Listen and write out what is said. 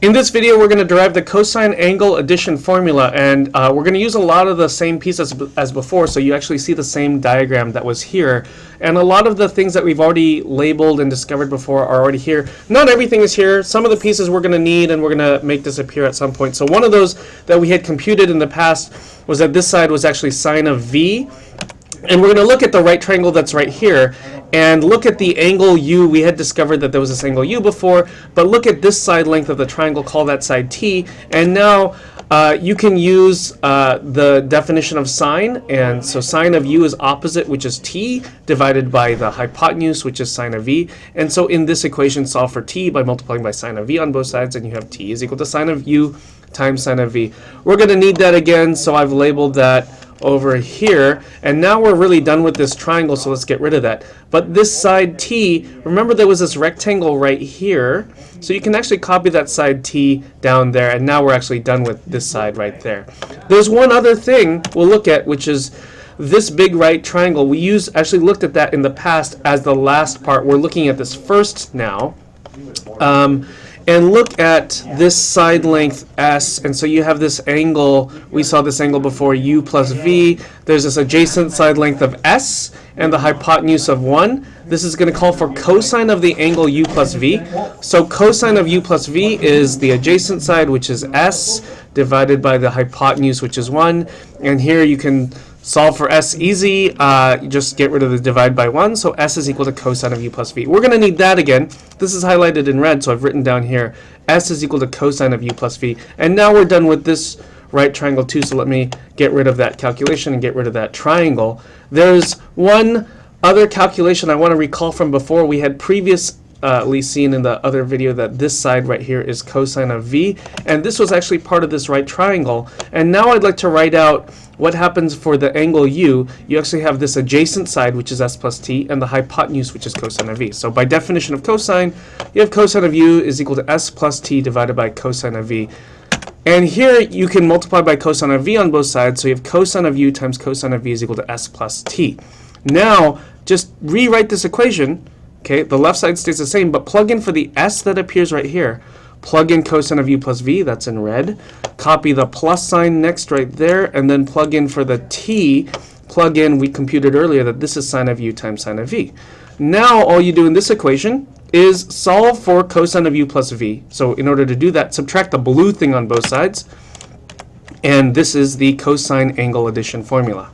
In this video, we're going to derive the cosine angle addition formula, and we're going to use a lot of the same pieces as before, so you actually see the same diagram that was here. And a lot of the things that we've already labeled and discovered before are already here. Not everything is here. Some of the pieces we're going to need, and we're going to make this appear at some point. So one of those that we had computed in the past was that this side was actually sine of v. And we're going to look at the right triangle that's right here and look at the angle u. We had discovered that there was this angle u before, but look at this side length of the triangle, call that side t, and now you can use the definition of sine, and so sine of u is opposite, which is t, divided by the hypotenuse, which is sine of v, and so in this equation solve for t by multiplying by sine of v on both sides, and you have t is equal to sine of u times sine of v. We're going to need that again, so I've labeled that over here, and now we're really done with this triangle, so let's get rid of that. But this side t, remember there was this rectangle right here, so you can actually copy that side t down there, and now we're actually done with this side right there. There's one other thing we'll look at, which is this big right triangle. We actually looked at that in the past as the last part. We're looking at this first now. And look at this side length s, and so you have this angle, we saw this angle before, u plus v. There's this adjacent side length of s and the hypotenuse of 1. This is going to call for cosine of the angle u plus v. So cosine of u plus v is the adjacent side, which is s, divided by the hypotenuse, which is 1. And here you can solve for s easy, just get rid of the divide by 1, so s is equal to cosine of u plus v. We're going to need that again. This is highlighted in red, so I've written down here s is equal to cosine of u plus v. And now we're done with this right triangle too, so let me get rid of that calculation and get rid of that triangle. There's one other calculation I want to recall from before. We had previously seen in the other video that this side right here is cosine of v, and this was actually part of this right triangle. And now I'd like to write out what happens for the angle u. You actually have this adjacent side, which is s plus t, and the hypotenuse, which is cosine of v. So by definition of cosine, you have cosine of u is equal to s plus t divided by cosine of v. And here you can multiply by cosine of v on both sides, so you have cosine of u times cosine of v is equal to s plus t. Now, just rewrite this equation. Okay, the left side stays the same, but plug in for the s that appears right here. Plug in cosine of u plus v, that's in red. Copy the plus sign next right there, and then plug in for the t. Plug in, we computed earlier that this is sine of u times sine of v. Now all you do in this equation is solve for cosine of u plus v. So in order to do that, subtract the blue thing on both sides, and this is the cosine angle addition formula.